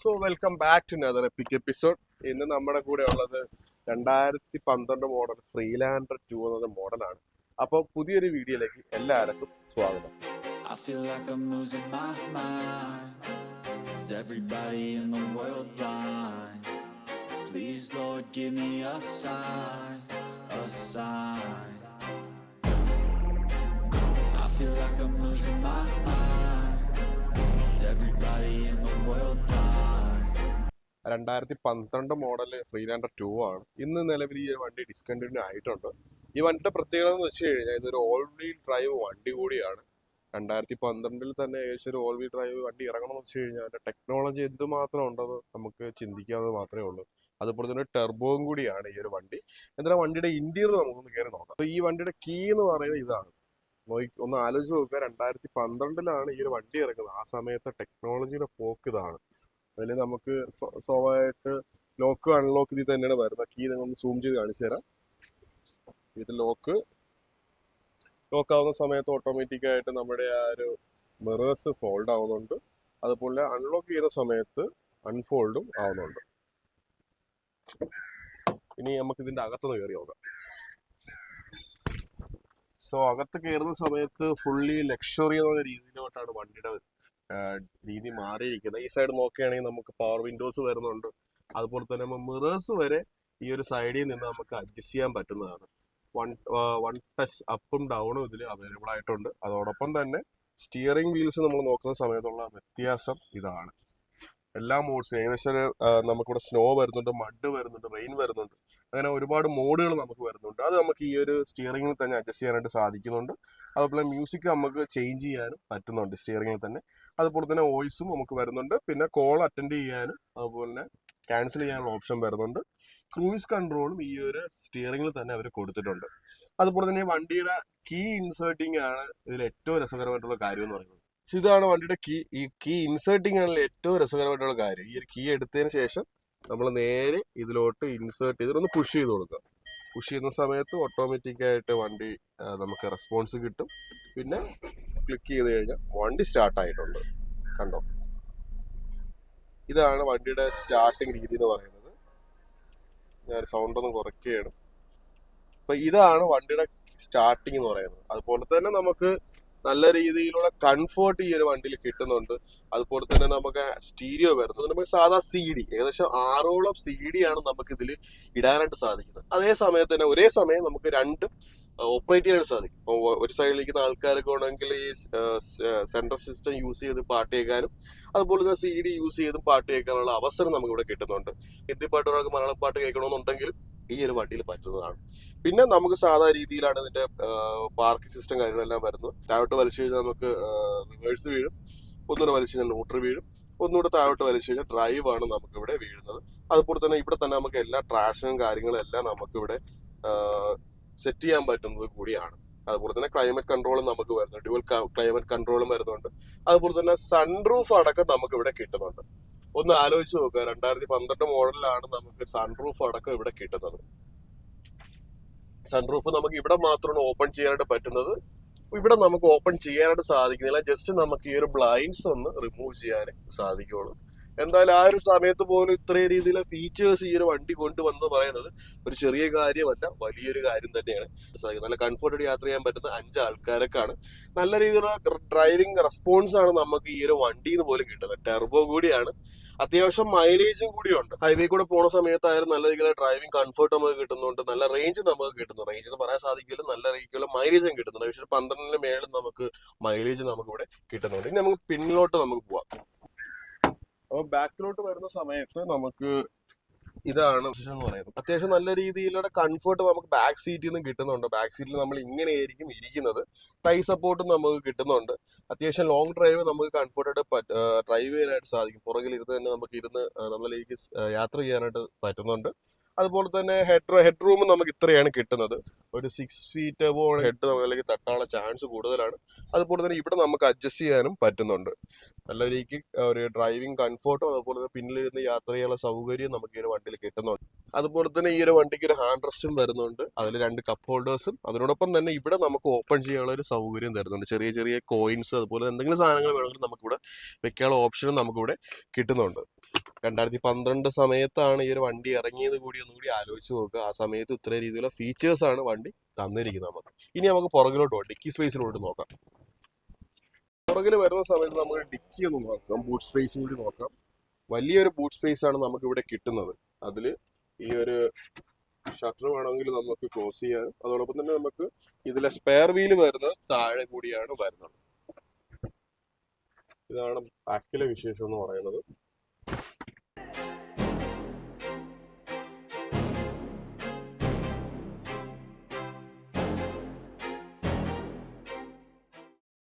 So welcome back to another epic episode. ഇന്ന് നമ്മുടെ കൂടെ ഉള്ളത് 2012 മോഡൽ ഫ്രീലാൻഡർ 2 എന്ന മോഡലാണ്. അപ്പോൾ പുതിയൊരു വീഡിയോയിലേക്ക് എല്ലാവർക്കും സ്വാഗതം. I feel like I'm losing my mind. Is everybody in the world blind? Please Lord give me a sign, a sign. I feel like I'm losing my mind. Is everybody in the world blind? 2012 model Friedlander 2 ആണ്. ഇന്ന് നിലവിൽ ഈ വണ്ടി discontinue ആയിട്ടുണ്ട്. ഈ വണ്ടിയുടെ പ്രത്യേകത എന്ന് വെച്ച് കഴിഞ്ഞാൽ ഇതൊരു ഓൾ വീൽ ഡ്രൈവ് വണ്ടി കൂടിയാണ്. 2012 തന്നെ ഏകദേശം ഒരു ഓൾ വീൽ ഡ്രൈവ് വണ്ടി ഇറങ്ങണമെന്ന് വെച്ച് കഴിഞ്ഞാൽ അതിന്റെ ടെക്നോളജി എന്തുമാത്രം ഉണ്ടെന്ന് നമുക്ക് ചിന്തിക്കാവുന്നത് മാത്രമേ ഉള്ളൂ. അതുപോലെ തന്നെ ടെർബോയും കൂടിയാണ് ഈ ഒരു വണ്ടി. എന്തായാലും വണ്ടിയുടെ ഇന്റീരിയർ നമുക്കൊന്ന് കയറി നോക്കാം. അപ്പോൾ ഈ വണ്ടിയുടെ കീ എന്ന് പറയുന്നത് ഇതാണ്. ഒന്ന് ആലോചിച്ച് നോക്കുക, 2012 ഈ ഒരു വണ്ടി ഇറങ്ങുന്നത്. ആ സമയത്തെ ടെക്നോളജിയുടെ പോക്ക് ഇതാണ്. അതിൽ നമുക്ക് സ്വാഭാവികമായിട്ട് ലോക്ക് അൺലോക്ക് ഇതിൽ തന്നെയാണ് വരുന്നത്. കീ നിങ്ങൾ സൂം ചെയ്ത് കാണിച്ചു തരാം. ഇത് ലോക്ക് ആവുന്ന സമയത്ത് ഓട്ടോമാറ്റിക്കായിട്ട് നമ്മുടെ ആ ഒരു മിറേഴ്സ് ഫോൾഡ് ആവുന്നുണ്ട്. അതുപോലെ അൺലോക്ക് ചെയ്യുന്ന സമയത്ത് അൺഫോൾഡും ആവുന്നുണ്ട്. ഇനി നമുക്ക് ഇതിന്റെ അകത്തുനിന്ന് കയറി നോക്കാം. സോ അകത്ത് കയറുന്ന സമയത്ത് ഫുള്ളി ലക്ഷറി എന്ന രീതിയിലോട്ടാണ് വണ്ടിയുടെ രീതി മാറിയിരിക്കുന്നത്. ഈ സൈഡ് നോക്കുകയാണെങ്കിൽ നമുക്ക് പവർ വിൻഡോസ് വരുന്നുണ്ട്. അതുപോലെ തന്നെ മിറേഴ്സ് വരെ ഈ ഒരു സൈഡിൽ നിന്ന് നമുക്ക് അഡ്ജസ്റ്റ് ചെയ്യാൻ പറ്റുന്നതാണ്. വൺ ടച്ച് അപ്പും ഡൗണും ഇതിൽ അവൈലബിൾ ആയിട്ടുണ്ട്. അതോടൊപ്പം തന്നെ സ്റ്റിയറിംഗ് വീൽസ് നമ്മൾ നോക്കുന്ന സമയത്തുള്ള വ്യത്യാസം ഇതാണ്. എല്ലാ മോഡ്സും ഏകദേശം നമുക്കിവിടെ സ്നോ വരുന്നുണ്ട്, മഡ് വരുന്നുണ്ട്, റെയിൻ വരുന്നുണ്ട്. അങ്ങനെ ഒരുപാട് മോഡുകൾ നമുക്ക് വരുന്നുണ്ട്. അത് നമുക്ക് ഈ ഒരു സ്റ്റിയറിംഗിൽ തന്നെ അഡ്ജസ്റ്റ് ചെയ്യാനായിട്ട് സാധിക്കുന്നുണ്ട്. അതുപോലെ മ്യൂസിക് നമുക്ക് ചേഞ്ച് ചെയ്യാനും പറ്റുന്നുണ്ട് സ്റ്റിയറിംഗിൽ തന്നെ. അതുപോലെ തന്നെ വോയിസും നമുക്ക് വരുന്നുണ്ട്. പിന്നെ കോൾ അറ്റൻഡ് ചെയ്യാനും അതുപോലെ തന്നെ ക്യാൻസൽ ചെയ്യാനുള്ള ഓപ്ഷൻ വരുന്നുണ്ട്. ക്രൂയിസ് കൺട്രോളും ഈ ഒരു സ്റ്റിയറിംഗിൽ തന്നെ അവർ കൊടുത്തിട്ടുണ്ട്. അതുപോലെ തന്നെ വണ്ടിയുടെ കീ ഇൻസേർട്ടിംഗ് ആണ് ഇതിൽ ഏറ്റവും രസകരമായിട്ടുള്ള കാര്യം എന്ന് പറയുന്നത്. ഇതാണ് വണ്ടിയുടെ കീ. ഈ കീ ഇൻസേർട്ടിംഗ് ആണല്ലോ ഏറ്റവും രസകരമായിട്ടുള്ള കാര്യം. ഈ ഒരു കീ എടുത്തതിന് ശേഷം നമ്മൾ നേരെ ഇതിലോട്ട് ഇൻസേർട്ട് ചെയ്തിട്ടൊന്ന് പുഷ് ചെയ്ത് കൊടുക്കുക. പുഷ് ചെയ്യുന്ന സമയത്ത് ഓട്ടോമാറ്റിക്കായിട്ട് വണ്ടി നമുക്ക് റെസ്പോൺസ് കിട്ടും. പിന്നെ ക്ലിക്ക് ചെയ്ത് കഴിഞ്ഞാൽ വണ്ടി സ്റ്റാർട്ടായിട്ടുണ്ട്. കണ്ടോ, ഇതാണ് വണ്ടിയുടെ സ്റ്റാർട്ടിങ് രീതി എന്ന് പറയുന്നത്. ഞാൻ സൗണ്ട് ഒന്ന് കുറയ്ക്കുകയാണ്. അപ്പൊ ഇതാണ് വണ്ടിയുടെ സ്റ്റാർട്ടിങ് എന്ന് പറയുന്നത്. അതുപോലെ തന്നെ നമുക്ക് നല്ല രീതിയിലുള്ള കംഫർട്ട് ഈ ഒരു വണ്ടിയിൽ കിട്ടുന്നുണ്ട്. അതുപോലെ തന്നെ നമുക്ക് സ്റ്റീരിയോ വരുന്നത്. നമുക്ക് സാധാ CD ഏകദേശം 6ഓളം CD ആണ് നമുക്ക് ഇതിൽ ഇടാനായിട്ട് സാധിക്കുന്നത്. അതേ സമയത്ത് തന്നെ ഒരേ സമയം നമുക്ക് രണ്ടും ഓപ്പറേറ്റ് ചെയ്യാനായിട്ട് സാധിക്കും. ഇപ്പോൾ ഒരു സൈഡിലിരിക്കുന്ന ആൾക്കാർക്ക് വേണമെങ്കിൽ ഈ സെൻട്രൽ സിസ്റ്റം യൂസ് ചെയ്ത് പാട്ട് കേൾക്കാനും അതുപോലെ തന്നെ CD യൂസ് ചെയ്തും പാട്ട് കേൾക്കാനുള്ള അവസരം നമുക്ക് ഇവിടെ കിട്ടുന്നുണ്ട്. ഹിന്ദി പാട്ട് ഒരാൾക്ക് മലയാളം പാട്ട് കേൾക്കണമെന്നുണ്ടെങ്കിൽ ഈ ഒരു വണ്ടിയിൽ പറ്റുന്നതാണ്. പിന്നെ നമുക്ക് സാധാ രീതിയിലാണ് ഇതിന്റെ പാർക്കിംഗ് സിസ്റ്റം കാര്യങ്ങളെല്ലാം വരുന്നത്. താഴോട്ട് വലിച്ചു കഴിഞ്ഞാൽ നമുക്ക് റിവേഴ്സ് വീഴും, ഒന്നുകൂടെ വലിച്ചു കഴിഞ്ഞാൽ ന്യൂട്രൽ വീഴും, ഒന്നുകൂടെ താഴോട്ട് വലിച്ചു കഴിഞ്ഞാൽ ഡ്രൈവ് ആണ് നമുക്ക് ഇവിടെ വീഴുന്നത്. അതുപോലെ തന്നെ ഇവിടെ തന്നെ നമുക്ക് എല്ലാ ട്രാക്ഷനും കാര്യങ്ങളും എല്ലാം നമുക്ക് ഇവിടെ സെറ്റ് ചെയ്യാൻ പറ്റുന്നത് കൂടിയാണ്. അതുപോലെ തന്നെ ക്ലൈമറ്റ് കൺട്രോളും നമുക്ക് വരുന്നുണ്ട്. ഡ്യുവൽ ക്ലൈമറ്റ് കൺട്രോളും വരുന്നുണ്ട്. അതുപോലെ തന്നെ സൺറൂഫ് അടക്കം നമുക്ക് ഇവിടെ കിട്ടുന്നുണ്ട്. ഒന്ന് ആലോചിച്ച് നോക്കുക, 2012 മോഡലിലാണ് നമുക്ക് സൺറൂഫ് അടക്കം ഇവിടെ കിട്ടുന്നത്. സൺറൂഫ് നമുക്ക് ഇവിടെ മാത്രമാണ് ഓപ്പൺ ചെയ്യാനായിട്ട് പറ്റുന്നത്. ഇവിടെ നമുക്ക് ഓപ്പൺ ചെയ്യാനായിട്ട് സാധിക്കുന്നില്ല. ജസ്റ്റ് നമുക്ക് ഈ ഒരു ബ്ലൈൻഡ്സ് ഒന്ന് റിമൂവ് ചെയ്യാൻ സാധിക്കുള്ളൂ. എന്തായാലും ആ ഒരു സമയത്ത് പോലും ഇത്രയും രീതിയിലെ ഫീച്ചേഴ്സ് ഈ ഒരു വണ്ടി കൊണ്ടുവന്ന് പറയുന്നത് ഒരു ചെറിയ കാര്യമല്ല, വലിയൊരു കാര്യം തന്നെയാണ്. നല്ല കംഫർട്ടഡ് യാത്ര ചെയ്യാൻ പറ്റുന്ന 5 ആൾക്കാരൊക്കെയാണ്. നല്ല രീതിയിലുള്ള ഡ്രൈവിംഗ് റെസ്പോൺസ് ആണ് നമുക്ക് ഈ ഒരു വണ്ടിയിൽ നിന്ന് പോലും കിട്ടുന്നത്. ടെർബോ കൂടിയാണ്, അത്യാവശ്യം മൈലേജും കൂടിയുണ്ട്. ഹൈവേ കൂടെ പോണ സമയത്തായാലും നല്ല രീതിയിലുള്ള ഡ്രൈവിംഗ് കംഫർട്ട് നമുക്ക് കിട്ടുന്നുണ്ട്. നല്ല റേഞ്ച് നമുക്ക് കിട്ടുന്നു. റേഞ്ച് എന്ന് പറയാൻ സാധിക്കില്ല, നല്ല രീതിയിലുള്ള മൈലേജും കിട്ടുന്നുണ്ട്. പക്ഷേ 12 മേളിൽ നമുക്ക് മൈലേജ് നമുക്ക് ഇവിടെ കിട്ടുന്നുണ്ട്. ഇനി നമുക്ക് പിന്നിലോട്ട് നമുക്ക് പോവാം. അപ്പോൾ ബാക്കിലോട്ട് വരുന്ന സമയത്ത് നമുക്ക് ഇതാണ് എന്ന് പറയുന്നത്. അത്യാവശ്യം നല്ല രീതിയിലുള്ള കംഫർട്ട് നമുക്ക് ബാക്ക് സീറ്റിൽ നിന്ന് കിട്ടുന്നുണ്ട്. ബാക്ക് സീറ്റിൽ നമ്മൾ ഇങ്ങനെയായിരിക്കും ഇരിക്കുന്നത്. തൈ സപ്പോർട്ടും നമുക്ക് കിട്ടുന്നുണ്ട്. അത്യാവശ്യം ലോങ് ഡ്രൈവ് നമുക്ക് കംഫർട്ടായിട്ട് ഡ്രൈവ് ചെയ്യാനായിട്ട് സാധിക്കും. പുറകിൽ ഇരുന്ന് തന്നെ നമുക്ക് ഇരുന്ന് നമ്മളിലേക്ക് യാത്ര ചെയ്യാനായിട്ട് പറ്റുന്നുണ്ട്. അതുപോലെ തന്നെ ഹെഡ് റൂം നമുക്ക് ഇത്രയാണ് കിട്ടുന്നത്. ഒരു 6 feet അബോവ് ഹെഡ് നമ്മളിലേക്ക് തട്ടാനുള്ള ചാൻസ് കൂടുതലാണ്. അതുപോലെ തന്നെ ഇവിടെ നമുക്ക് അഡ്ജസ്റ്റ് ചെയ്യാനും പറ്റുന്നുണ്ട്. നല്ല രീതിക്ക് ഒരു ഡ്രൈവിംഗ് കംഫർട്ടും അതുപോലെ തന്നെ പിന്നിലിരുന്ന് യാത്ര ചെയ്യാനുള്ള സൗകര്യം നമുക്ക് ഈ ഒരു വണ്ടിയിൽ കിട്ടുന്നുണ്ട്. അതുപോലെ തന്നെ ഈ ഒരു വണ്ടിക്ക് ഒരു ഹാൻഡ് റെസ്റ്റും വരുന്നുണ്ട്. അതിൽ 2 കപ്പ് ഹോൾഡേഴ്സും അതിനോടൊപ്പം തന്നെ ഇവിടെ നമുക്ക് ഓപ്പൺ ചെയ്യാനുള്ള ഒരു സൗകര്യം തരുന്നുണ്ട്. ചെറിയ ചെറിയ കോയിൻസ് അതുപോലെ എന്തെങ്കിലും സാധനങ്ങൾ വേണമെങ്കിൽ നമുക്കിവിടെ വെക്കാനുള്ള ഓപ്ഷനും നമുക്കിവിടെ കിട്ടുന്നുണ്ട്. 2012 സമയത്താണ് ഈ ഒരു വണ്ടി ഇറങ്ങിയത് കൂടി ഒന്നുകൂടി ആലോചിച്ച് നോക്കുക. ആ സമയത്ത് ഇത്ര രീതിയിലുള്ള ഫീച്ചേഴ്സ് ആണ് വണ്ടി തന്നിരിക്കുന്നത് നമുക്ക്. ഇനി നമുക്ക് പുറകിലോട്ട് പോകാം, ഡിക്കി സ്പേസിലോട്ട് നോക്കാം. പുറകിൽ വരുന്ന സമയത്ത് നമുക്ക് ഡിക്കി ഒന്ന് നോക്കാം, ബൂട്ട് സ്പേസ് കൂടി നോക്കാം. വലിയൊരു ബൂട്ട് സ്പേസ് ആണ് നമുക്ക് ഇവിടെ കിട്ടുന്നത്. അതിൽ ഈ ഒരു ഷട്ടർ വേണമെങ്കിൽ നമുക്ക് ക്ലോസ് ചെയ്യാനും അതോടൊപ്പം തന്നെ നമുക്ക് ഇതിലെ സ്പെയർ വീല് വരുന്നത് താഴെ കൂടിയാണ് വരുന്നത്. ഇതാണ് ബാക്കിലെ വിശേഷം എന്ന് പറയുന്നത്.